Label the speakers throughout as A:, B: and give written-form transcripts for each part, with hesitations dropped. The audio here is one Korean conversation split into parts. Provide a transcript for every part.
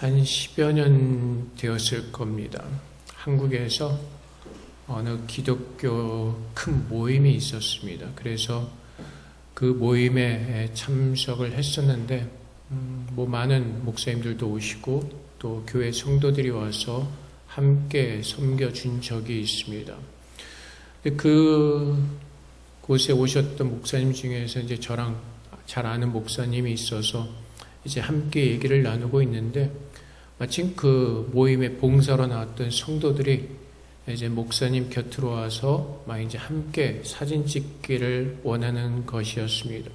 A: 한 10여 년 되었을 겁니다. 한국에서 어느 기독교 큰 모임이 있었습니다. 그래서 그 모임에 참석을 했었는데 많은 목사님들도 오시고 또 교회 성도들이 와서 함께 섬겨준 적이 있습니다. 그 곳에 오셨던 목사님 중에서 이제 저랑 잘 아는 목사님이 있어서 이제 함께 얘기를 나누고 있는데, 마침 그 모임에 봉사로 나왔던 성도들이 이제 목사님 곁으로 와서 막 이제 함께 사진 찍기를 원하는 것이었습니다.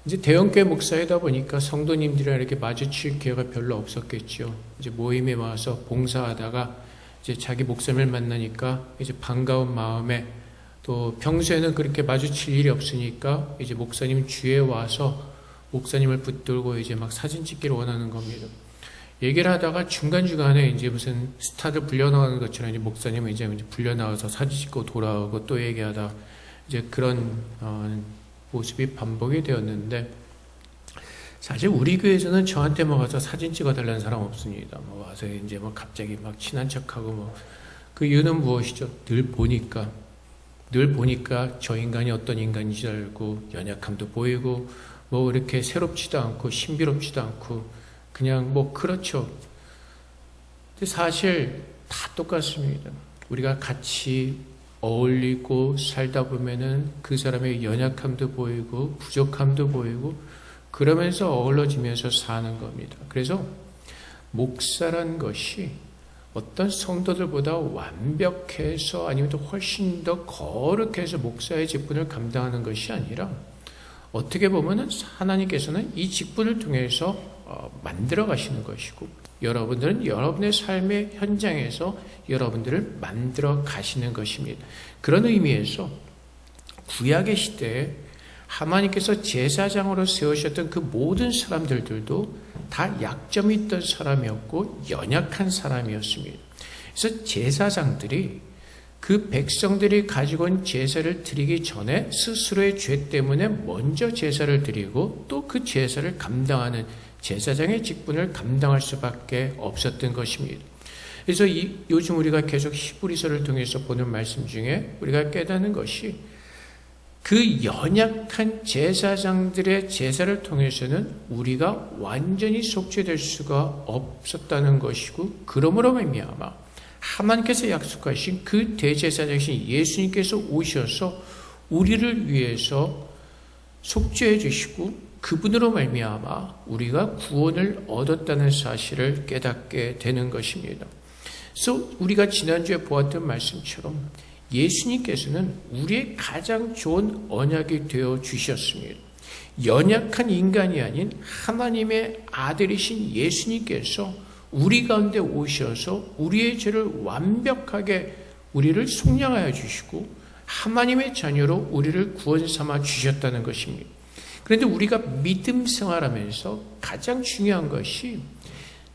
A: 이제 대형교회 목사이다 보니까 성도님들이랑 이렇게 마주칠 기회가 별로 없었겠죠. 이제 모임에 와서 봉사하다가 이제 자기 목사님을 만나니까 이제 반가운 마음에, 또 평소에는 그렇게 마주칠 일이 없으니까 이제 목사님 주위에 와서 목사님을 붙들고 이제 막 사진 찍기를 원하는 겁니다. 얘기를 하다가 중간중간에 이제 무슨 스타들 불려나가는 것처럼 이제 목사님은 이제 불려나와서 사진 찍고 돌아오고 또 얘기하다 이제 그런 모습이 반복이 되었는데, 사실 우리 교회에서는 저한테 와서 사진 찍어달라는 사람 없습니다. 와서 이제 갑자기 막 친한 척하고 그 이유는 무엇이죠? 늘 보니까 저 인간이 어떤 인간인지 알고 연약함도 보이고 이렇게 새롭지도 않고 신비롭지도 않고 그냥 그렇죠. 근데 사실 다 똑같습니다. 우리가 같이 어울리고 살다 보면은 그 사람의 연약함도 보이고 부족함도 보이고 그러면서 어우러지면서 사는 겁니다. 그래서 목사란 것이 어떤 성도들보다 완벽해서 아니면 또 훨씬 더 거룩해서 목사의 직분을 감당하는 것이 아니라, 어떻게 보면은 하나님께서는 이 직분을 통해서 만들어 가시는 것이고, 여러분들은 여러분의 삶의 현장에서 여러분들을 만들어 가시는 것입니다. 그런 의미에서 구약의 시대에 하나님께서 제사장으로 세우셨던 그 모든 사람들도 다 약점이 있던 사람이었고 연약한 사람이었습니다. 그래서 제사장들이 그 백성들이 가지고 온 제사를 드리기 전에 스스로의 죄 때문에 먼저 제사를 드리고 또 그 제사를 감당하는 제사장의 직분을 감당할 수밖에 없었던 것입니다. 그래서 요즘 우리가 계속 히브리서를 통해서 보는 말씀 중에 우리가 깨닫는 것이, 그 연약한 제사장들의 제사를 통해서는 우리가 완전히 속죄될 수가 없었다는 것이고, 그러므로 말미암아 하나님께서 약속하신 그 대제사장이신 예수님께서 오셔서 우리를 위해서 속죄해 주시고 그분으로 말미암아 우리가 구원을 얻었다는 사실을 깨닫게 되는 것입니다. 그래서 우리가 지난주에 보았던 말씀처럼 예수님께서는 우리의 가장 좋은 언약이 되어 주셨습니다. 연약한 인간이 아닌 하나님의 아들이신 예수님께서 우리 가운데 오셔서 우리의 죄를 완벽하게 우리를 속량하여 주시고 하나님의 자녀로 우리를 구원 삼아 주셨다는 것입니다. 그런데 우리가 믿음 생활하면서 가장 중요한 것이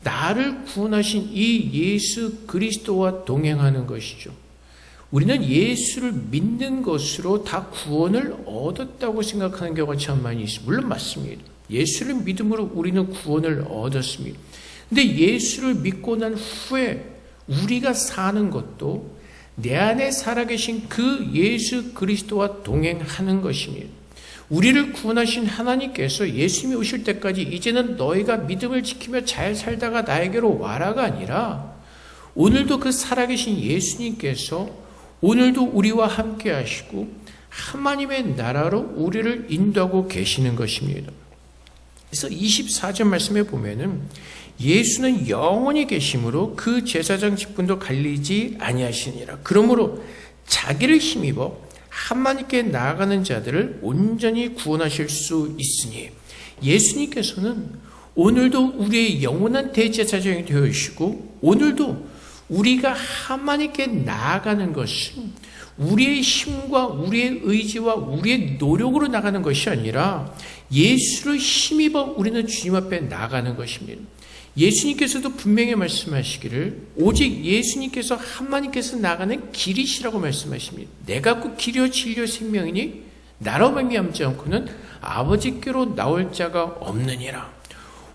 A: 나를 구원하신 이 예수 그리스도와 동행하는 것이죠. 우리는 예수를 믿는 것으로 다 구원을 얻었다고 생각하는 경우가 참 많이 있습니다. 물론 맞습니다. 예수를 믿음으로 우리는 구원을 얻었습니다. 근데 예수를 믿고 난 후에 우리가 사는 것도 내 안에 살아계신 그 예수 그리스도와 동행하는 것입니다. 우리를 구원하신 하나님께서 예수님이 오실 때까지 이제는 너희가 믿음을 지키며 잘 살다가 나에게로 와라가 아니라, 오늘도 그 살아계신 예수님께서 오늘도 우리와 함께 하시고 하나님의 나라로 우리를 인도하고 계시는 것입니다. 그래서 24절 말씀에 보면은 예수는 영원히 계심으로 그 제사장 직분도 갈리지 아니하시니라. 그러므로 자기를 힘입어 하나님께 나아가는 자들을 온전히 구원하실 수 있으니, 예수님께서는 오늘도 우리의 영원한 대제사장이 되어주시고, 오늘도 우리가 하나님께 나아가는 것은 우리의 힘과 우리의 의지와 우리의 노력으로 나가는 것이 아니라 예수를 힘입어 우리는 주님 앞에 나아가는 것입니다. 예수님께서도 분명히 말씀하시기를 오직 예수님께서 하나님께서 나가는 길이시라고 말씀하십니다. 내가 그 길이요 진리요 생명이니 나로 말미암지 않고는 아버지께로 나올 자가 없느니라.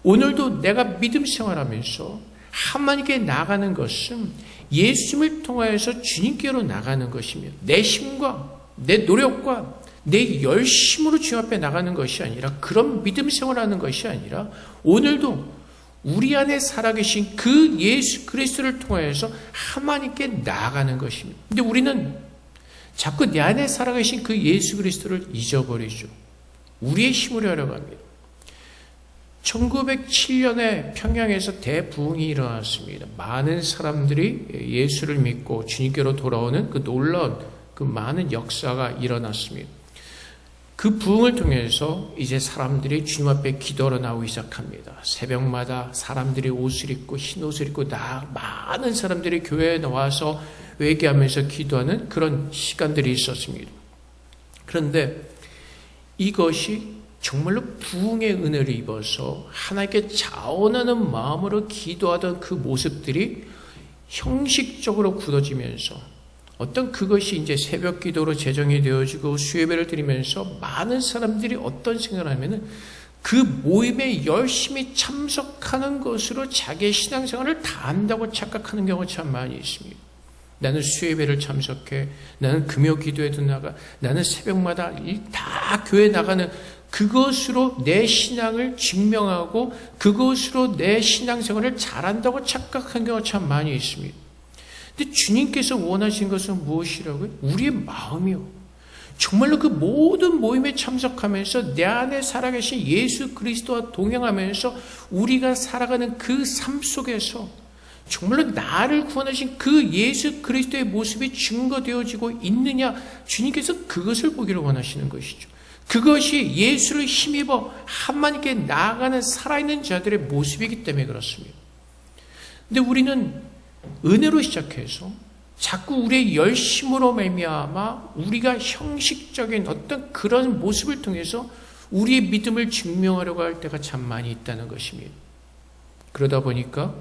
A: 오늘도 내가 믿음 생활하면서 하나님께 나가는 것은 예수님을 통하여서 주님께로 나가는 것이며 내 힘과 내 노력과 내 열심으로 주님 앞에 나가는 것이 아니라 그런 믿음 생활하는 것이 아니라 오늘도 우리 안에 살아계신 그 예수 그리스도를 통하여서 하나님께 나아가는 것입니다. 근데 우리는 자꾸 내 안에 살아계신 그 예수 그리스도를 잊어버리죠. 우리의 힘으로 하려고 합니다. 1907년에 평양에서 대부흥이 일어났습니다. 많은 사람들이 예수를 믿고 주님께로 돌아오는 그 놀라운 그 많은 역사가 일어났습니다. 그 부흥을 통해서 이제 사람들이 주님 앞에 기도하러 나오기 시작합니다. 새벽마다 사람들이 옷을 입고 흰 옷을 입고 많은 사람들이 교회에 나와서 회개하면서 기도하는 그런 시간들이 있었습니다. 그런데 이것이 정말로 부흥의 은혜를 입어서 하나님께 자원하는 마음으로 기도하던 그 모습들이 형식적으로 굳어지면서 어떤 그것이 이제 새벽 기도로 재정이 되어지고 수예배를 드리면서 많은 사람들이 어떤 생각을 하면은 그 모임에 열심히 참석하는 것으로 자기의 신앙생활을 다 한다고 착각하는 경우가 참 많이 있습니다. 나는 수예배를 참석해, 나는 금요 기도에도 나가, 나는 새벽마다 다 교회 나가는 그것으로 내 신앙을 증명하고 그것으로 내 신앙생활을 잘한다고 착각하는 경우가 참 많이 있습니다. 근데 주님께서 원하신 것은 무엇이라고요? 우리의 마음이요. 정말로 그 모든 모임에 참석하면서 내 안에 살아계신 예수 그리스도와 동행하면서 우리가 살아가는 그 삶 속에서 정말로 나를 구원하신 그 예수 그리스도의 모습이 증거되어지고 있느냐, 주님께서 그것을 보기를 원하시는 것이죠. 그것이 예수를 힘입어 하나님께 나아가는 살아있는 자들의 모습이기 때문에 그렇습니다. 근데 우리는 은혜로 시작해서 자꾸 우리의 열심으로 말미암아 우리가 형식적인 어떤 그런 모습을 통해서 우리의 믿음을 증명하려고 할 때가 참 많이 있다는 것입니다. 그러다 보니까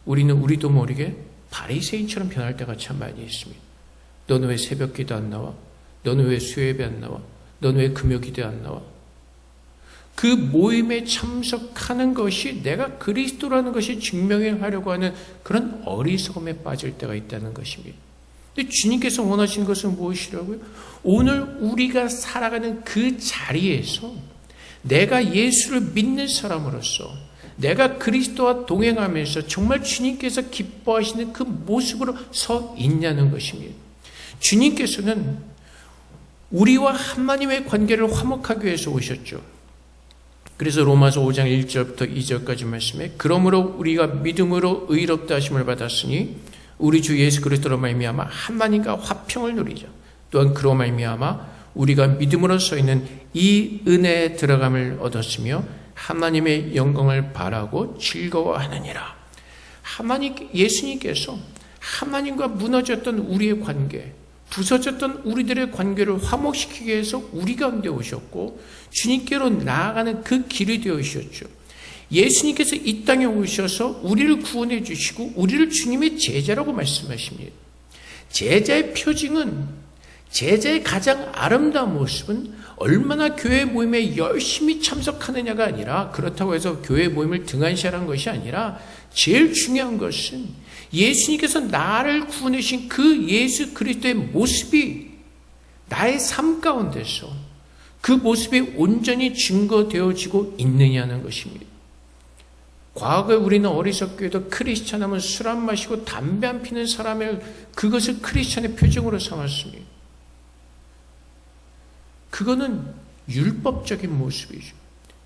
A: 우리도 모르게 바리새인처럼 변할 때가 참 많이 있습니다. 너는 왜 새벽 기도 안 나와? 너는 왜 수요예배 안 나와? 너는 왜 금요 기도 안 나와? 그 모임에 참석하는 것이 내가 그리스도라는 것이 증명하려고 하는 그런 어리석음에 빠질 때가 있다는 것입니다. 근데 주님께서 원하시는 것은 무엇이라고요? 오늘 우리가 살아가는 그 자리에서 내가 예수를 믿는 사람으로서 내가 그리스도와 동행하면서 정말 주님께서 기뻐하시는 그 모습으로 서 있냐는 것입니다. 주님께서는 우리와 하나님의 관계를 화목하기 위해서 오셨죠. 그래서 로마서 5장 1절부터 2절까지 말씀에 그러므로 우리가 믿음으로 의롭다 하심을 받았으니 우리 주 예수 그리스도로 말미암아 하나님과 화평을 누리자. 또한 그로 말미암아 우리가 믿음으로 서 있는 이 은혜에 들어감을 얻었으며 하나님의 영광을 바라고 즐거워하느니라. 예수님께서 하나님과 무너졌던 우리의 관계, 부서졌던 우리들의 관계를 화목시키기 위해서 우리 가운데 오셨고 주님께로 나아가는 그 길이 되어주셨죠. 예수님께서 이 땅에 오셔서 우리를 구원해 주시고 우리를 주님의 제자라고 말씀하십니다. 제자의 표징은, 제자의 가장 아름다운 모습은 얼마나 교회 모임에 열심히 참석하느냐가 아니라, 그렇다고 해서 교회 모임을 등한시하는 것이 아니라 제일 중요한 것은 예수님께서 나를 구원하신 그 예수 그리스도의 모습이 나의 삶 가운데서 그 모습이 온전히 증거되어지고 있느냐는 것입니다. 과거에 우리는 어리석게 해도 크리스찬 하면 술 안 마시고 담배 안 피는 사람을 그것을 크리스찬의 표징으로 삼았습니다. 그거는 율법적인 모습이죠.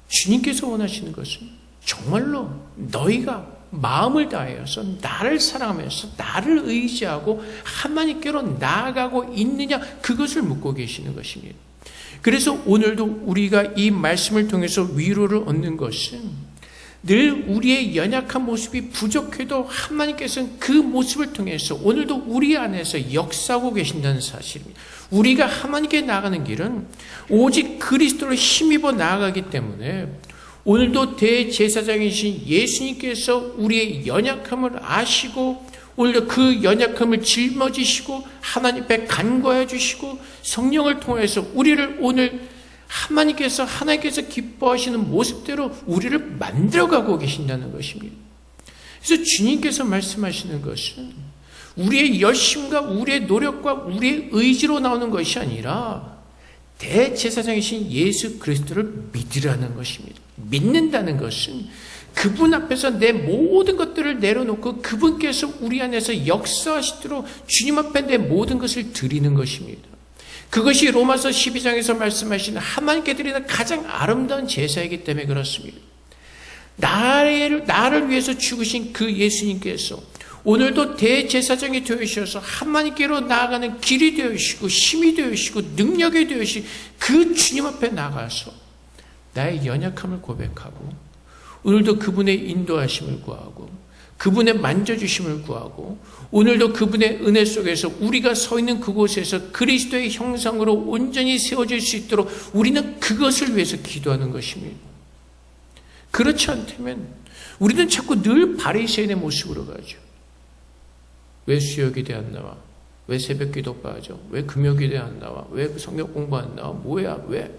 A: 주님께서 원하시는 것은 정말로 너희가 마음을 다하여서 나를 사랑하면서 나를 의지하고 하나님께로 나아가고 있느냐, 그것을 묻고 계시는 것입니다. 그래서 오늘도 우리가 이 말씀을 통해서 위로를 얻는 것은 늘 우리의 연약한 모습이 부족해도 하나님께서는 그 모습을 통해서 오늘도 우리 안에서 역사하고 계신다는 사실입니다. 우리가 하나님께 나아가는 길은 오직 그리스도를 힘입어 나아가기 때문에 오늘도 대제사장이신 예수님께서 우리의 연약함을 아시고 오늘도 그 연약함을 짊어지시고 하나님 앞에 간구해 주시고 성령을 통해서 우리를 오늘 하나님께서 기뻐하시는 모습대로 우리를 만들어가고 계신다는 것입니다. 그래서 주님께서 말씀하시는 것은 우리의 열심과 우리의 노력과 우리의 의지로 나오는 것이 아니라 대제사장이신 예수 그리스도를 믿으라는 것입니다. 믿는다는 것은 그분 앞에서 내 모든 것들을 내려놓고 그분께서 우리 안에서 역사하시도록 주님 앞에 내 모든 것을 드리는 것입니다. 그것이 로마서 12장에서 말씀하시는 하나님께 드리는 가장 아름다운 제사이기 때문에 그렇습니다. 나를 위해서 죽으신 그 예수님께서 오늘도 대제사장이 되어주셔서 하나님께로 나아가는 길이 되어주시고 힘이 되어주시고 능력이 되어주시고 그 주님 앞에 나가서 나의 연약함을 고백하고 오늘도 그분의 인도하심을 구하고 그분의 만져주심을 구하고 오늘도 그분의 은혜 속에서 우리가 서 있는 그곳에서 그리스도의 형상으로 온전히 세워질 수 있도록 우리는 그것을 위해서 기도하는 것입니다. 그렇지 않다면 우리는 자꾸 늘 바리새인의 모습으로 가죠. 왜 수요기대 안 나와? 왜 새벽기도 빠져? 왜 금요기대 안 나와? 왜 성경 공부 안 나와? 뭐야? 왜?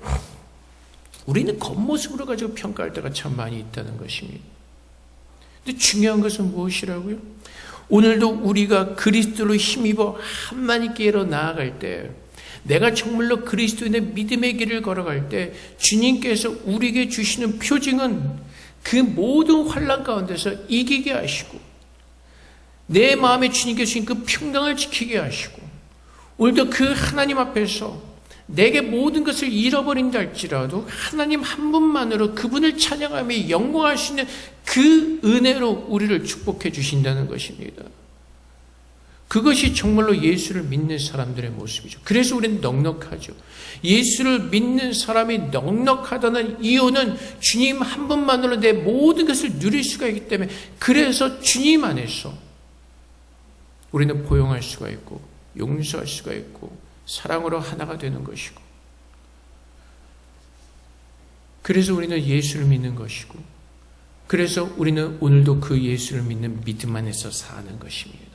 A: 우리는 겉모습으로 가지고 평가할 때가 참 많이 있다는 것입니다. 근데 중요한 것은 무엇이라고요? 오늘도 우리가 그리스도로 힘입어 하나님께로 나아갈 때 내가 정말로 그리스도인의 믿음의 길을 걸어갈 때 주님께서 우리에게 주시는 표징은 그 모든 환난 가운데서 이기게 하시고 내 마음에 주님께 주신 그 평강을 지키게 하시고 오늘도 그 하나님 앞에서 내게 모든 것을 잃어버린다 할지라도 하나님 한 분만으로 그분을 찬양하며 영광할 수 있는 그 은혜로 우리를 축복해 주신다는 것입니다. 그것이 정말로 예수를 믿는 사람들의 모습이죠. 그래서 우리는 넉넉하죠. 예수를 믿는 사람이 넉넉하다는 이유는 주님 한 분만으로 내 모든 것을 누릴 수가 있기 때문에 그래서 주님 안에서 우리는 포용할 수가 있고 용서할 수가 있고 사랑으로 하나가 되는 것이고 그래서 우리는 예수를 믿는 것이고 그래서 우리는 오늘도 그 예수를 믿는 믿음 안에서 사는 것입니다.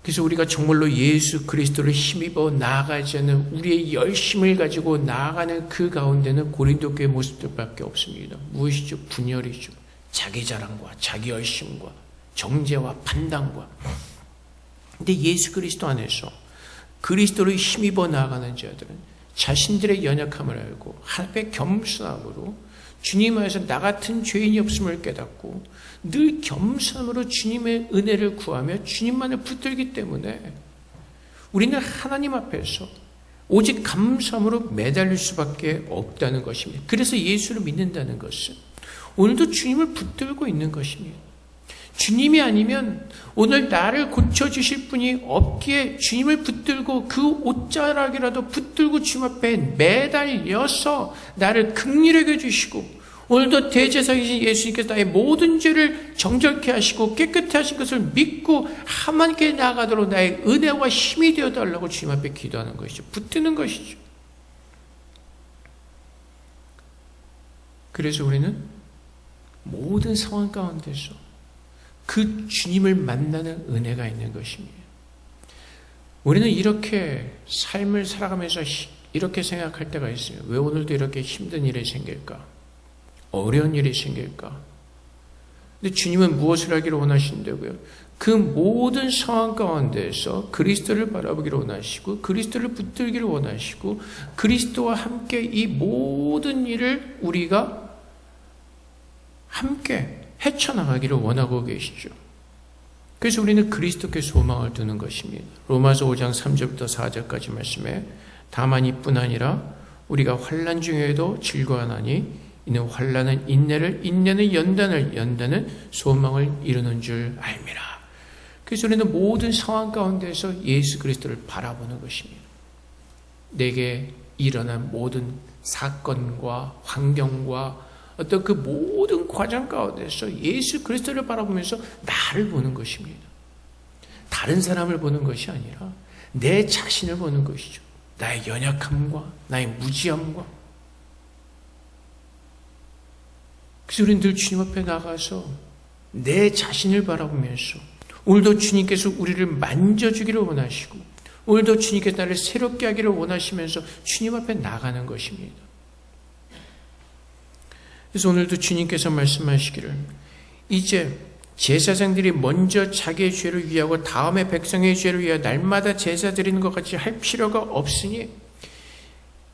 A: 그래서 우리가 정말로 예수 그리스도를 힘입어 나아가지 않는 우리의 열심을 가지고 나아가는 그 가운데는 고린도 교회 모습들밖에 없습니다. 무엇이죠? 분열이죠. 자기 자랑과 자기 열심과 정죄와 판단과 근데 예수 그리스도 안에서 그리스도를 힘입어 나아가는 자들은 자신들의 연약함을 알고 하나님의 겸손함으로 주님 안에서 나 같은 죄인이 없음을 깨닫고 늘 겸손함으로 주님의 은혜를 구하며 주님만을 붙들기 때문에 우리는 하나님 앞에서 오직 감사함으로 매달릴 수밖에 없다는 것입니다. 그래서 예수를 믿는다는 것은 오늘도 주님을 붙들고 있는 것입니다. 주님이 아니면 오늘 나를 고쳐주실 분이 없기에 주님을 붙들고 그 옷자락이라도 붙들고 주님 앞에 매달려서 나를 긍휼하게 해주시고 오늘도 대제사장이신 예수님께서 나의 모든 죄를 정결케 하시고 깨끗해 하신 것을 믿고 하나님께 나아가도록 나의 은혜와 힘이 되어달라고 주님 앞에 기도하는 것이죠. 붙드는 것이죠. 그래서 우리는 모든 상황 가운데서 그 주님을 만나는 은혜가 있는 것입니다. 우리는 이렇게 삶을 살아가면서 이렇게 생각할 때가 있어요. 왜 오늘도 이렇게 힘든 일이 생길까? 어려운 일이 생길까? 근데 주님은 무엇을 하기를 원하신다고요? 그 모든 상황 가운데서 그리스도를 바라보기를 원하시고 그리스도를 붙들기를 원하시고 그리스도와 함께 이 모든 일을 우리가 함께 헤쳐나가기를 원하고 계시죠. 그래서 우리는 그리스도께 소망을 두는 것입니다. 로마서 5장 3절부터 4절까지 말씀에 다만 이뿐 아니라 우리가 환난 중에도 즐거워하나니 이는 환난은 인내를 인내는 연단을 연단은 소망을 이루는 줄 알미라. 그래서 우리는 모든 상황 가운데서 예수 그리스도를 바라보는 것입니다. 내게 일어난 모든 사건과 환경과 어떤 그 모든 과정 가운데서 예수 그리스도를 바라보면서 나를 보는 것입니다. 다른 사람을 보는 것이 아니라 내 자신을 보는 것이죠. 나의 연약함과 나의 무지함과 그래서 우리는 늘 주님 앞에 나가서 내 자신을 바라보면서 오늘도 주님께서 우리를 만져주기를 원하시고 오늘도 주님께서 나를 새롭게 하기를 원하시면서 주님 앞에 나가는 것입니다. 그래서 오늘도 주님께서 말씀하시기를 이제 제사장들이 먼저 자기의 죄를 위하고 다음에 백성의 죄를 위하여 날마다 제사 드리는 것 같이 할 필요가 없으니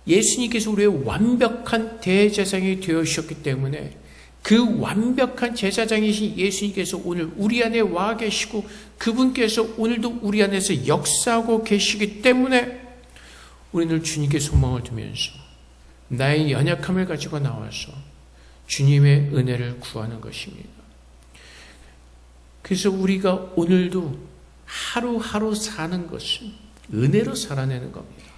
A: 예수님께서 우리의 완벽한 대제사장이 되어주셨기 때문에 그 완벽한 제사장이신 예수님께서 오늘 우리 안에 와 계시고 그분께서 오늘도 우리 안에서 역사하고 계시기 때문에 우리는 주님께 소망을 두면서 나의 연약함을 가지고 나와서 주님의 은혜를 구하는 것입니다. 그래서 우리가 오늘도 하루하루 사는 것은 은혜로 살아내는 겁니다.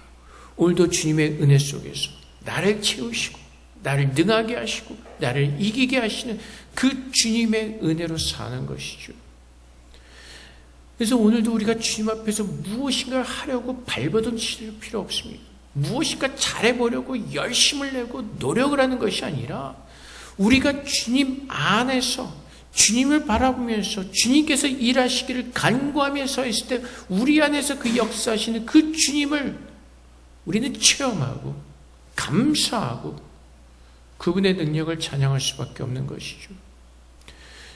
A: 오늘도 주님의 은혜 속에서 나를 채우시고 나를 능하게 하시고 나를 이기게 하시는 그 주님의 은혜로 사는 것이죠. 그래서 오늘도 우리가 주님 앞에서 무엇인가 하려고 발버둥 칠 필요 없습니다. 무엇인가 잘해보려고 열심을 내고 노력을 하는 것이 아니라 우리가 주님 안에서 주님을 바라보면서 주님께서 일하시기를 간구하며 서 있을 때 우리 안에서 그 역사하시는 그 주님을 우리는 체험하고 감사하고 그분의 능력을 찬양할 수밖에 없는 것이죠.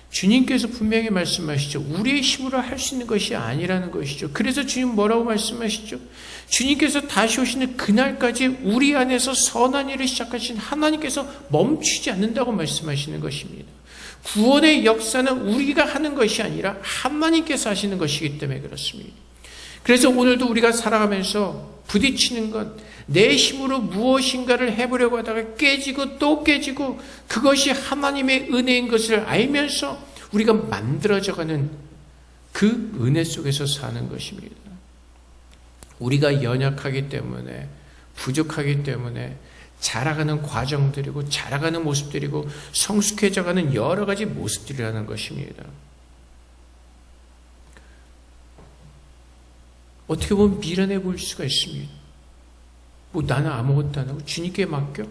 A: 주님께서 분명히 말씀하시죠. 우리의 힘으로 할 수 있는 것이 아니라는 것이죠. 그래서 주님 뭐라고 말씀하시죠? 주님께서 다시 오시는 그날까지 우리 안에서 선한 일을 시작하신 하나님께서 멈추지 않는다고 말씀하시는 것입니다. 구원의 역사는 우리가 하는 것이 아니라 하나님께서 하시는 것이기 때문에 그렇습니다. 그래서 오늘도 우리가 살아가면서 부딪히는 것, 내 힘으로 무엇인가를 해보려고 하다가 깨지고 또 깨지고 그것이 하나님의 은혜인 것을 알면서 우리가 만들어져가는 그 은혜 속에서 사는 것입니다. 우리가 연약하기 때문에 부족하기 때문에 자라가는 과정들이고 자라가는 모습들이고 성숙해져가는 여러 가지 모습들이라는 것입니다. 어떻게 보면 미련해 보일 수가 있습니다. 뭐 나는 아무것도 안 하고 주님께 맡겨?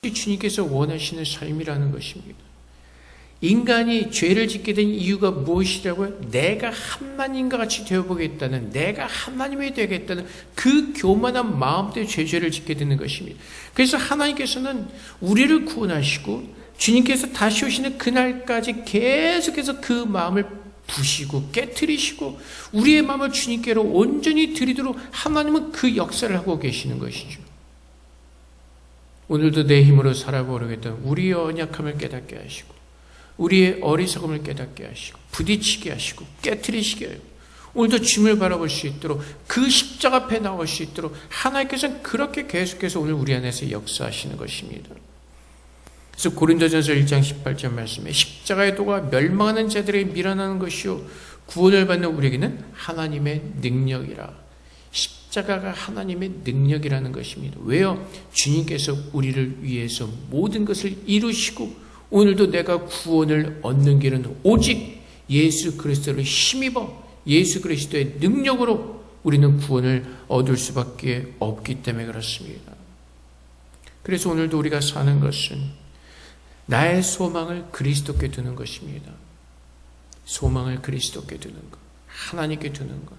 A: 주님께서 원하시는 삶이라는 것입니다. 인간이 죄를 짓게 된 이유가 무엇이라고요? 내가 하나님과 같이 되어보겠다는, 내가 하나님이 되겠다는 그 교만한 마음 때문에 죄를 짓게 되는 것입니다. 그래서 하나님께서는 우리를 구원하시고 주님께서 다시 오시는 그날까지 계속해서 그 마음을 부시고 깨트리시고 우리의 마음을 주님께로 온전히 드리도록 하나님은 그 역사를 하고 계시는 것이죠. 오늘도 내 힘으로 살아보려겠다는 우리의 언약함을 깨닫게 하시고 우리의 어리석음을 깨닫게 하시고 부딪히게 하시고 깨트리시게 하고 오늘도 주님을 바라볼 수 있도록 그 십자가 앞에 나올 수 있도록 하나님께서는 그렇게 계속해서 오늘 우리 안에서 역사하시는 것입니다. 그래서 고린도전서 1장 18절 말씀에 십자가의 도가 멸망하는 자들에게 밀어나는 것이요 구원을 받는 우리에게는 하나님의 능력이라. 십자가가 하나님의 능력이라는 것입니다. 왜요? 주님께서 우리를 위해서 모든 것을 이루시고 오늘도 내가 구원을 얻는 길은 오직 예수 그리스도를 힘입어 예수 그리스도의 능력으로 우리는 구원을 얻을 수밖에 없기 때문에 그렇습니다. 그래서 오늘도 우리가 사는 것은 나의 소망을 그리스도께 두는 것입니다. 소망을 그리스도께 두는 것, 하나님께 두는 것.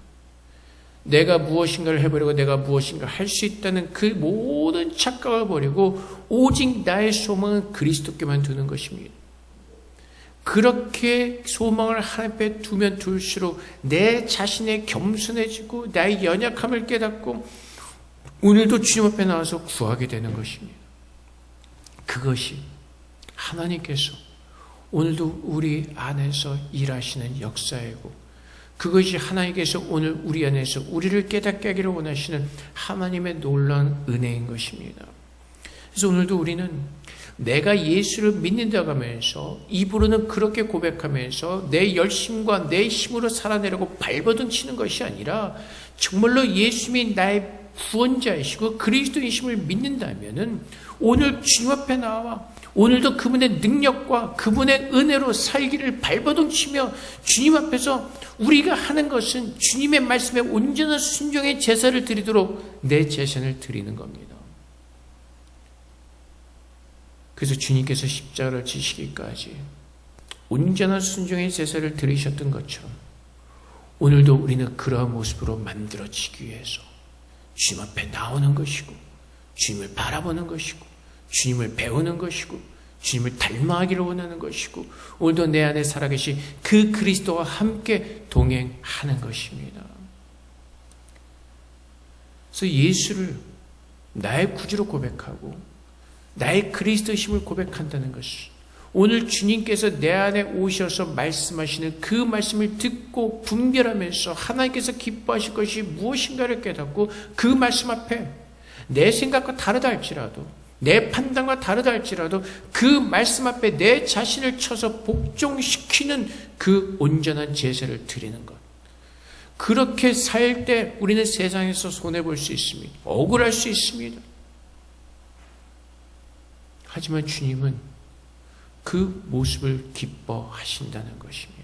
A: 내가 무엇인가를 해보려고 내가 무엇인가 할 수 있다는 그 모든 착각을 버리고 오직 나의 소망은 그리스도께만 두는 것입니다. 그렇게 소망을 하나님 앞에 두면 둘수록 내 자신의 겸손해지고 나의 연약함을 깨닫고 오늘도 주님 앞에 나와서 구하게 되는 것입니다. 그것이 하나님께서 오늘도 우리 안에서 일하시는 역사이고 그것이 하나님께서 오늘 우리 안에서 우리를 깨닫게 하기를 원하시는 하나님의 놀라운 은혜인 것입니다. 그래서 오늘도 우리는 내가 예수를 믿는다고 하면서 입으로는 그렇게 고백하면서 내 열심과 내 힘으로 살아내려고 발버둥 치는 것이 아니라 정말로 예수님이 나의 구원자이시고 그리스도이심을 믿는다면은 오늘 주님 앞에 나와 오늘도 그분의 능력과 그분의 은혜로 살기를 발버둥 치며 주님 앞에서 우리가 하는 것은 주님의 말씀에 온전한 순종의 제사를 드리도록 내 제사를 드리는 겁니다. 그래서 주님께서 십자가를 지시기까지 온전한 순종의 제사를 드리셨던 것처럼 오늘도 우리는 그러한 모습으로 만들어지기 위해서 주님 앞에 나오는 것이고, 주님을 바라보는 것이고, 주님을 배우는 것이고, 주님을 닮아가기를 원하는 것이고, 오늘도 내 안에 살아계신 그 그리스도와 함께 동행하는 것입니다. 그래서 예수를 나의 구주로 고백하고 나의 그리스도심을 고백한다는 것이, 오늘 주님께서 내 안에 오셔서 말씀하시는 그 말씀을 듣고 분별하면서 하나님께서 기뻐하실 것이 무엇인가를 깨닫고 그 말씀 앞에 내 생각과 다르다 할지라도, 내 판단과 다르다 할지라도 그 말씀 앞에 내 자신을 쳐서 복종시키는 그 온전한 제사를 드리는 것. 그렇게 살 때 우리는 세상에서 손해볼 수 있습니다. 억울할 수 있습니다. 하지만 주님은 그 모습을 기뻐하신다는 것입니다.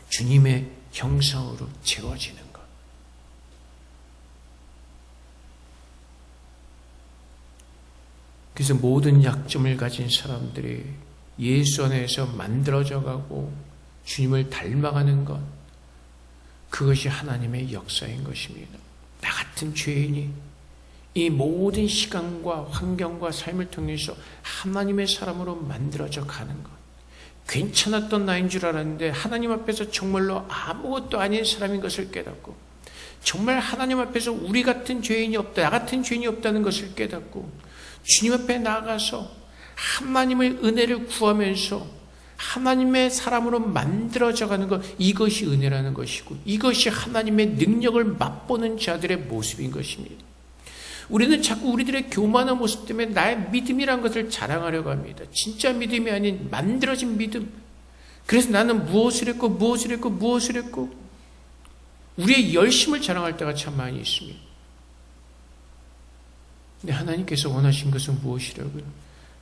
A: 주님의 형상으로 채워지는 것. 그래서 모든 약점을 가진 사람들이 예수 안에서 만들어져 가고 주님을 닮아가는 것, 그것이 하나님의 역사인 것입니다. 나 같은 죄인이 이 모든 시간과 환경과 삶을 통해서 하나님의 사람으로 만들어져 가는 것, 괜찮았던 나인 줄 알았는데 하나님 앞에서 정말로 아무것도 아닌 사람인 것을 깨닫고, 정말 하나님 앞에서 우리 같은 죄인이 없다, 나 같은 죄인이 없다는 것을 깨닫고 주님 앞에 나아가서 하나님의 은혜를 구하면서 하나님의 사람으로 만들어져 가는 것, 이것이 은혜라는 것이고, 이것이 하나님의 능력을 맛보는 자들의 모습인 것입니다. 우리는 자꾸 우리들의 교만한 모습 때문에 나의 믿음이란 것을 자랑하려고 합니다. 진짜 믿음이 아닌 만들어진 믿음. 그래서 나는 무엇을 했고 무엇을 했고 무엇을 했고, 우리의 열심을 자랑할 때가 참 많이 있습니다. 근데 하나님께서 원하신 것은 무엇이라고요?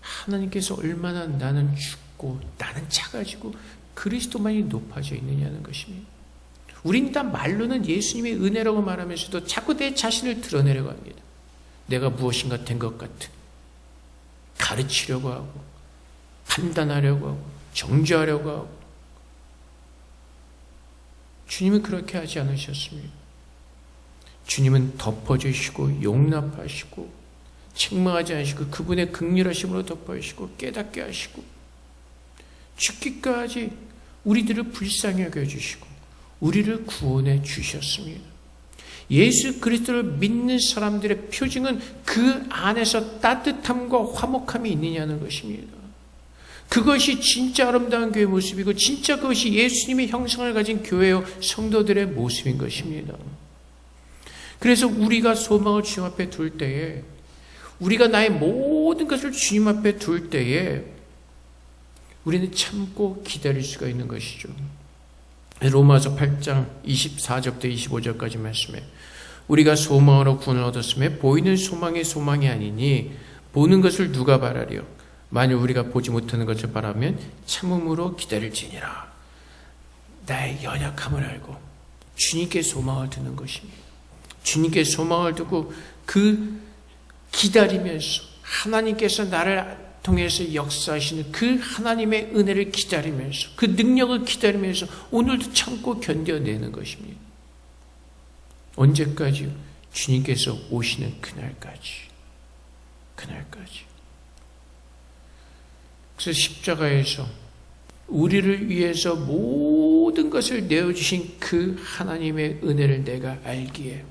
A: 하나님께서 얼마나 나는 죽고 나는 작아지고 그리스도만이 높아져 있느냐는 것입니다. 우린 다 말로는 예수님의 은혜라고 말하면서도 자꾸 내 자신을 드러내려고 합니다. 내가 무엇인가 된 것 같은, 가르치려고 하고 판단하려고 하고 정죄하려고 하고. 주님은 그렇게 하지 않으셨습니다. 주님은 덮어주시고 용납하시고 책망하지 않으시고 그분의 긍휼하심으로 덮어주시고 깨닫게 하시고 죽기까지 우리들을 불쌍히 여겨주시고 우리를 구원해 주셨습니다. 예수 그리스도를 믿는 사람들의 표징은 그 안에서 따뜻함과 화목함이 있느냐는 것입니다. 그것이 진짜 아름다운 교회의 모습이고 진짜 그것이 예수님의 형상을 가진 교회요 성도들의 모습인 것입니다. 그래서 우리가 소망을 주님 앞에 둘 때에, 우리가 나의 모든 것을 주님 앞에 둘 때에 우리는 참고 기다릴 수가 있는 것이죠. 로마서 8장 24절부터 25절까지 말씀에, 우리가 소망으로 구원을 얻었음에 보이는 소망이 소망이 아니니 보는 것을 누가 바라리요? 만일 우리가 보지 못하는 것을 바라면 참음으로 기다릴지니라. 나의 연약함을 알고 주님께 소망을 두는 것입니다. 주님께 소망을 두고 그 기다리면서 하나님께서 나를 통해서 역사하시는 그 하나님의 은혜를 기다리면서, 그 능력을 기다리면서 오늘도 참고 견뎌내는 것입니다. 언제까지요? 주님께서 오시는 그날까지. 그래서 십자가에서 우리를 위해서 모든 것을 내어주신 그 하나님의 은혜를 내가 알기에,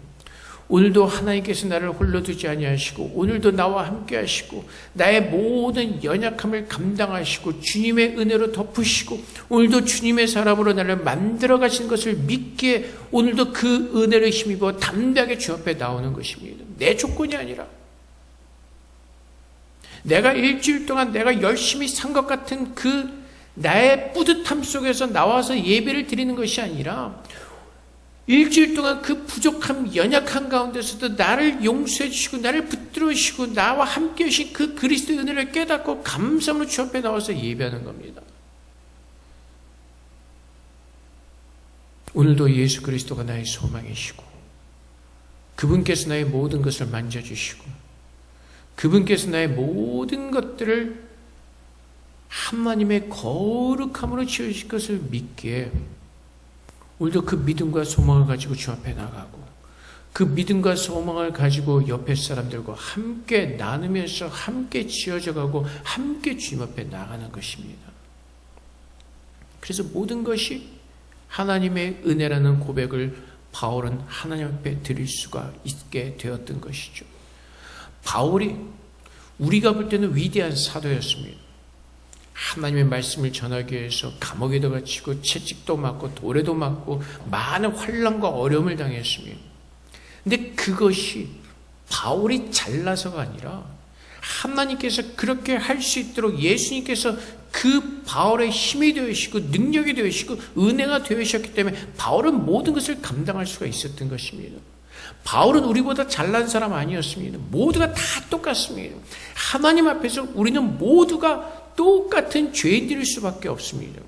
A: 오늘도 하나님께서 나를 홀로 두지 아니하시고 오늘도 나와 함께 하시고 나의 모든 연약함을 감당하시고 주님의 은혜로 덮으시고 오늘도 주님의 사람으로 나를 만들어 가신 것을 믿기에 오늘도 그 은혜를 힘입어 담대하게 주 앞에 나오는 것입니다. 내 조건이 아니라, 내가 일주일 동안 내가 열심히 산 것 같은 그 나의 뿌듯함 속에서 나와서 예배를 드리는 것이 아니라, 일주일 동안 그 부족함, 연약한 가운데서도 나를 용서해 주시고 나를 붙들어 주시고 나와 함께 하신 그 그리스도의 은혜를 깨닫고 감사함으로 주 앞에 나와서 예배하는 겁니다. 오늘도 예수 그리스도가 나의 소망이시고 그분께서 나의 모든 것을 만져주시고 그분께서 나의 모든 것들을 하나님의 거룩함으로 지으실 것을 믿기에 우리도 그 믿음과 소망을 가지고 주 앞에 나가고 그 믿음과 소망을 가지고 옆에 사람들과 함께 나누면서 함께 지어져 가고 함께 주님 앞에 나가는 것입니다. 그래서 모든 것이 하나님의 은혜라는 고백을 바울은 하나님 앞에 드릴 수가 있게 되었던 것이죠. 바울이 우리가 볼 때는 위대한 사도였습니다. 하나님의 말씀을 전하기 위해서 감옥에도 갇히고 채찍도 맞고 돌에도 맞고 많은 환난과 어려움을 당했습니다. 근데 그것이 바울이 잘나서가 아니라 하나님께서 그렇게 할 수 있도록 예수님께서 그 바울의 힘이 되시고 능력이 되시고 은혜가 되셨기 때문에 바울은 모든 것을 감당할 수가 있었던 것입니다. 바울은 우리보다 잘난 사람 아니었습니다. 모두가 다 똑같습니다. 하나님 앞에서 우리는 모두가 똑같은 죄인들일 수밖에 없습니다.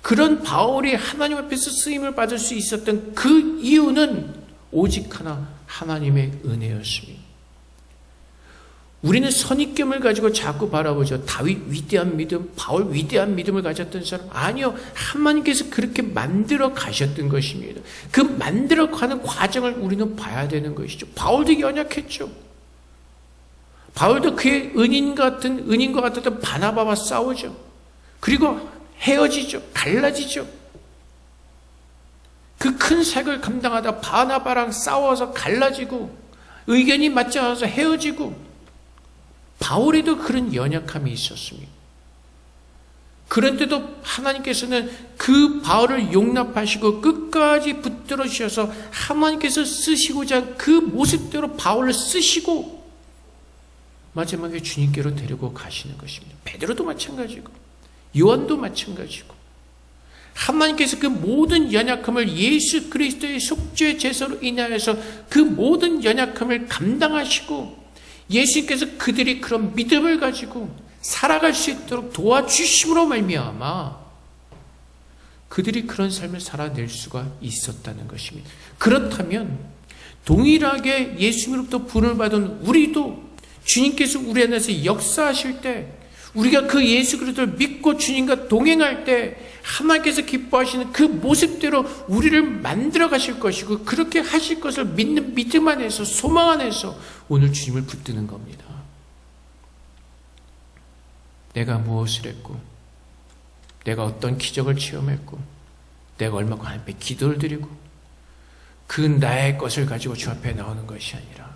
A: 그런 바울이 하나님 앞에서 쓰임을 받을 수 있었던 그 이유는 오직 하나, 하나님의 은혜였습니다. 우리는 선입견을 가지고 자꾸 바라보죠. 다윗 위대한 믿음, 바울 위대한 믿음을 가졌던 사람. 아니요. 하나님께서 그렇게 만들어 가셨던 것입니다. 그 만들어 가는 과정을 우리는 봐야 되는 것이죠. 바울도 연약했죠. 바울도 그의 은인과 같았던 바나바와 싸우죠. 그리고 헤어지죠. 갈라지죠. 그 큰 색을 감당하다 바나바랑 싸워서 갈라지고 의견이 맞지 않아서 헤어지고 바울에도 그런 연약함이 있었습니다. 그런데도 하나님께서는 그 바울을 용납하시고 끝까지 붙들어 주셔서 하나님께서 쓰시고자 그 모습대로 바울을 쓰시고 마지막에 주님께로 데리고 가시는 것입니다. 베드로도 마찬가지고 요한도 마찬가지고 하나님께서 그 모든 연약함을 예수 그리스도의 속죄 제사로 인하여서 그 모든 연약함을 감당하시고 예수님께서 그들이 그런 믿음을 가지고 살아갈 수 있도록 도와주심으로 말미암아 그들이 그런 삶을 살아낼 수가 있었다는 것입니다. 그렇다면 동일하게 예수님으로부터 분을 받은 우리도 주님께서 우리 안에서 역사하실 때 우리가 그 예수 그리스도를 믿고 주님과 동행할 때 하나님께서 기뻐하시는 그 모습대로 우리를 만들어 가실 것이고 그렇게 하실 것을 믿는 믿음 안에서 소망 안에서 오늘 주님을 붙드는 겁니다. 내가 무엇을 했고 내가 어떤 기적을 체험했고 내가 얼마큼 하나님 앞에 기도를 드리고 그 나의 것을 가지고 주 앞에 나오는 것이 아니라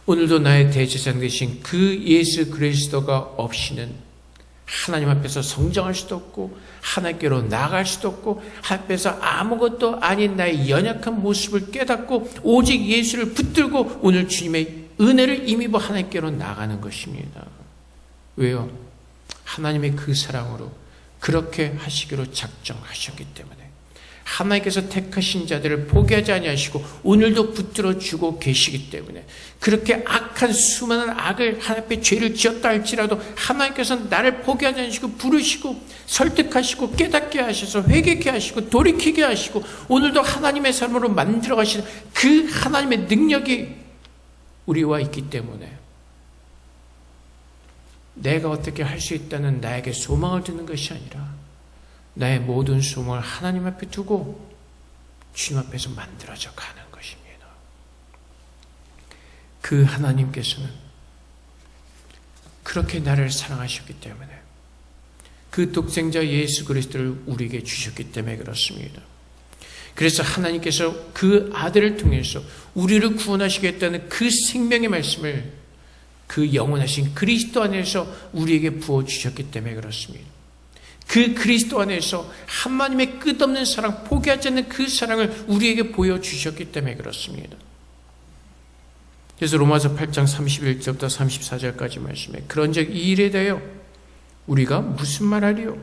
A: 오늘도 나의 대제사장 되신 그 예수 그리스도가 없이는 하나님 앞에서 성장할 수도 없고 하나님께로 나아갈 수도 없고 하나님 앞에서 아무것도 아닌 나의 연약한 모습을 깨닫고 오직 예수를 붙들고 오늘 주님의 은혜를 힘입어 하나님께로 나가는 것입니다. 왜요? 하나님의 그 사랑으로 그렇게 하시기로 작정하셨기 때문에 하나님께서 택하신 자들을 포기하지 아니하시고 오늘도 붙들어 주고 계시기 때문에 그렇게 악한 수많은 악을 하나님 앞에 죄를 지었다 할지라도 하나님께서 나를 포기하지 않으시고 부르시고 설득하시고 깨닫게 하셔서 회개케 하시고 돌이키게 하시고 오늘도 하나님의 삶으로 만들어 가시는 그 하나님의 능력이 우리와 있기 때문에 내가 어떻게 할 수 있다는 나에게 소망을 두는 것이 아니라 나의 모든 소망을 하나님 앞에 두고 주님 앞에서 만들어져 가는 것입니다. 그 하나님께서는 그렇게 나를 사랑하셨기 때문에 그 독생자 예수 그리스도를 우리에게 주셨기 때문에 그렇습니다. 그래서 하나님께서 그 아들을 통해서 우리를 구원하시겠다는 그 생명의 말씀을 그 영원하신 그리스도 안에서 우리에게 부어주셨기 때문에 그렇습니다. 그 그리스도 안에서 하나님의 끝없는 사랑, 포기하지 않는 그 사랑을 우리에게 보여주셨기 때문에 그렇습니다. 그래서 로마서 8장 31절부터 34절까지 말씀에 그런즉 이 일에 대하여 우리가 무슨 말하리요?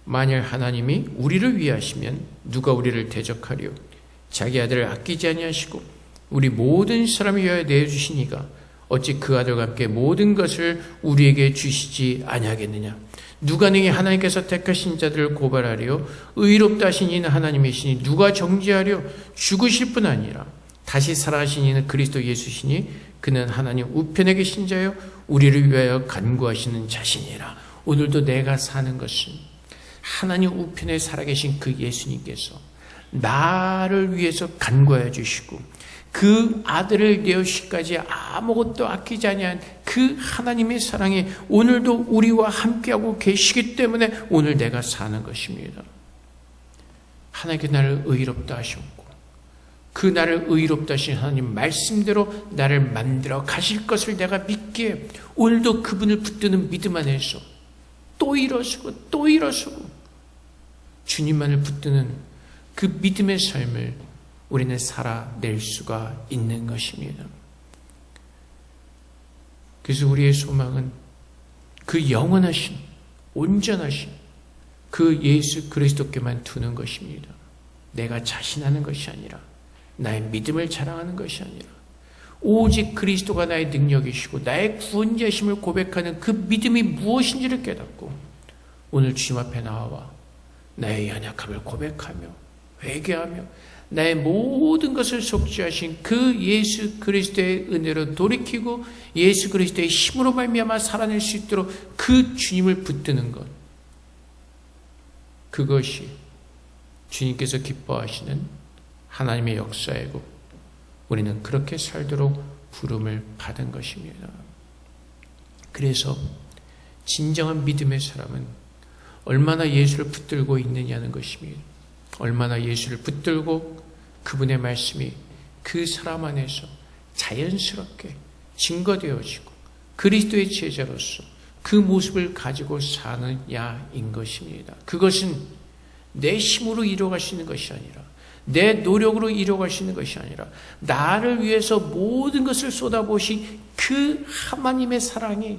A: 만일 하나님이 우리를 위하시면 누가 우리를 대적하리요? 자기 아들을 아끼지 아니하시고 우리 모든 사람을 위하여 내어주신 이가 어찌 그 아들과 함께 모든 것을 우리에게 주시지 아니하겠느냐? 누가 능히 하나님께서 택하신 자들을 고발하리요? 의롭다 하신 이는 하나님이시니 누가 정죄하리요? 죽으실 뿐 아니라 다시 살아가신 이는 그리스도 예수시니 그는 하나님 우편에 계신 자요 우리를 위하여 간구하시는 자신이라. 오늘도 내가 사는 것은 하나님 우편에 살아계신 그 예수님께서 나를 위해서 간구하여 주시고 그 아들을 내어시기까지 아무것도 아끼지 아니한 그 하나님의 사랑이 오늘도 우리와 함께하고 계시기 때문에 오늘 내가 사는 것입니다. 하나님께 나를 의롭다 하셨고 그 나를 의롭다 하신 하나님 말씀대로 나를 만들어 가실 것을 내가 믿기에 오늘도 그분을 붙드는 믿음 안에서 또 일어서고 또 일어서고 주님만을 붙드는 그 믿음의 삶을 우리는 살아낼 수가 있는 것입니다. 그래서 우리의 소망은 그 영원하신 온전하신 그 예수 그리스도께만 두는 것입니다. 내가 자신하는 것이 아니라 나의 믿음을 자랑하는 것이 아니라 오직 그리스도가 나의 능력이시고 나의 구원자심을 고백하는 그 믿음이 무엇인지를 깨닫고 오늘 주님 앞에 나와 나의 연약함을 고백하며 회개하며 나의 모든 것을 속죄하신 그 예수 그리스도의 은혜로 돌이키고 예수 그리스도의 힘으로 말미암아 살아낼 수 있도록 그 주님을 붙드는 것, 그것이 주님께서 기뻐하시는 하나님의 역사이고 우리는 그렇게 살도록 부름을 받은 것입니다. 그래서 진정한 믿음의 사람은 얼마나 예수를 붙들고 있느냐는 것입니다. 얼마나 예수를 붙들고 그분의 말씀이 그 사람 안에서 자연스럽게 증거되어지고 그리스도의 제자로서 그 모습을 가지고 사느냐인 것입니다. 그것은 내 힘으로 이루어갈 수 있는 것이 아니라 내 노력으로 이루어갈 수 있는 것이 아니라 나를 위해서 모든 것을 쏟아부으신 그 하나님의 사랑이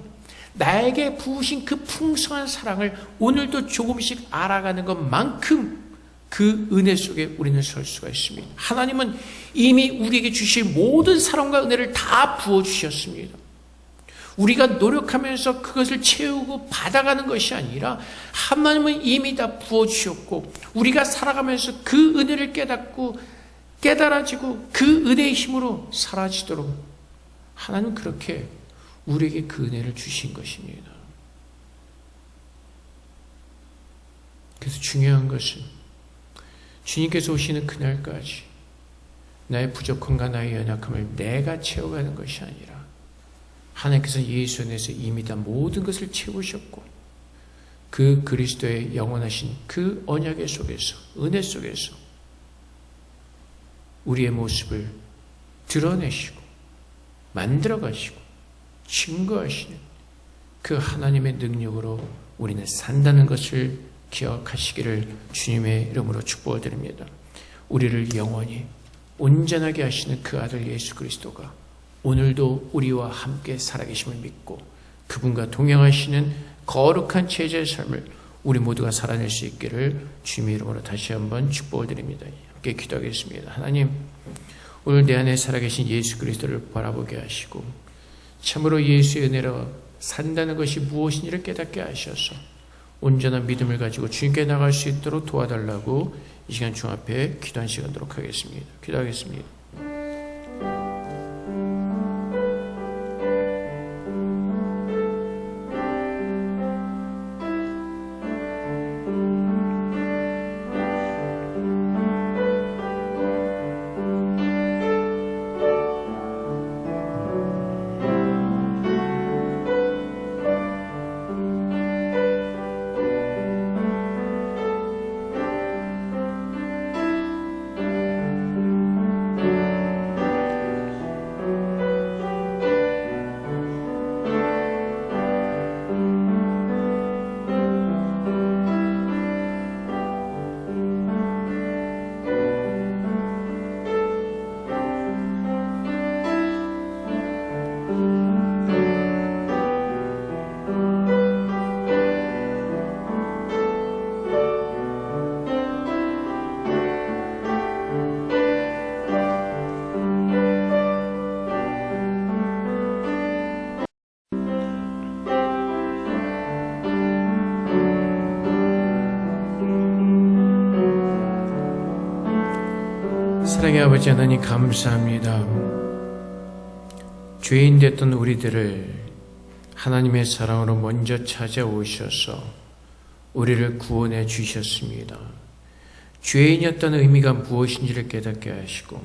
A: 나에게 부으신 그 풍성한 사랑을 오늘도 조금씩 알아가는 것만큼 그 은혜 속에 우리는 설 수가 있습니다. 하나님은 이미 우리에게 주실 모든 사랑과 은혜를 다 부어주셨습니다. 우리가 노력하면서 그것을 채우고 받아가는 것이 아니라 하나님은 이미 다 부어주셨고 우리가 살아가면서 그 은혜를 깨닫고 깨달아지고 그 은혜의 힘으로 사라지도록 하나님은 그렇게 우리에게 그 은혜를 주신 것입니다. 그래서 중요한 것은 주님께서 오시는 그날까지 나의 부족함과 나의 연약함을 내가 채워가는 것이 아니라 하나님께서 예수 안에서 이미 다 모든 것을 채우셨고 그 그리스도의 영원하신 그 언약의 속에서 은혜 속에서 우리의 모습을 드러내시고 만들어가시고 증거하시는 그 하나님의 능력으로 우리는 산다는 것을 기억하시기를 주님의 이름으로 축복을 드립니다. 우리를 영원히 온전하게 하시는 그 아들 예수 그리스도가 오늘도 우리와 함께 살아계심을 믿고 그분과 동행하시는 거룩한 제자의 삶을 우리 모두가 살아낼 수 있기를 주님의 이름으로 다시 한번 축복을 드립니다. 함께 기도하겠습니다. 하나님, 오늘 내 안에 살아계신 예수 그리스도를 바라보게 하시고 참으로 예수의 은혜로 산다는 것이 무엇인지를 깨닫게 하셔서 온전한 믿음을 가지고 주님께 나갈 수 있도록 도와달라고 이 시간 주 앞에 기도한 시간 도록 하겠습니다. 기도하겠습니다. 사랑의 아버지 하나님 감사합니다. 죄인 됐던 우리들을 하나님의 사랑으로 먼저 찾아오셔서 우리를 구원해 주셨습니다. 죄인이었던 의미가 무엇인지를 깨닫게 하시고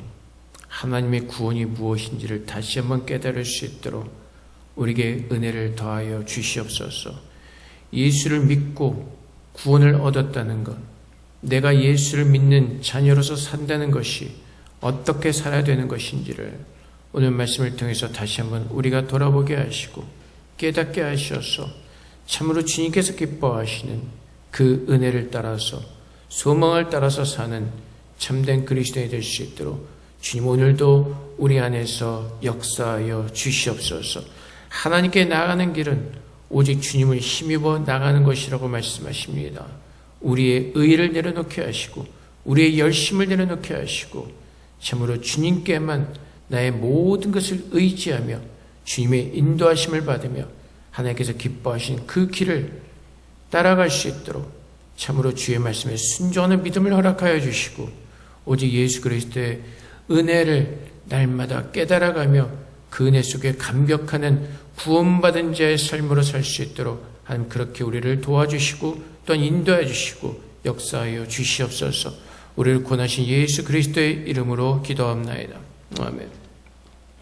A: 하나님의 구원이 무엇인지를 다시 한번 깨달을 수 있도록 우리에게 은혜를 더하여 주시옵소서. 예수를 믿고 구원을 얻었다는 것, 내가 예수를 믿는 자녀로서 산다는 것이 어떻게 살아야 되는 것인지를 오늘 말씀을 통해서 다시 한번 우리가 돌아보게 하시고 깨닫게 하셔서 참으로 주님께서 기뻐하시는 그 은혜를 따라서 소망을 따라서 사는 참된 그리스도인이 될 수 있도록 주님 오늘도 우리 안에서 역사하여 주시옵소서. 하나님께 나가는 길은 오직 주님을 힘입어 나가는 것이라고 말씀하십니다. 우리의 의를 내려놓게 하시고 우리의 열심을 내려놓게 하시고 참으로 주님께만 나의 모든 것을 의지하며 주님의 인도하심을 받으며 하나님께서 기뻐하신 그 길을 따라갈 수 있도록 참으로 주의 말씀에 순종하는 믿음을 허락하여 주시고 오직 예수 그리스도의 은혜를 날마다 깨달아가며 그 은혜 속에 감격하는 구원받은 자의 삶으로 살 수 있도록 하나님 그렇게 우리를 도와주시고 또한 인도해 주시고 역사하여 주시옵소서. 우리를 구원하신 예수 그리스도의 이름으로 기도합나이다. 아멘.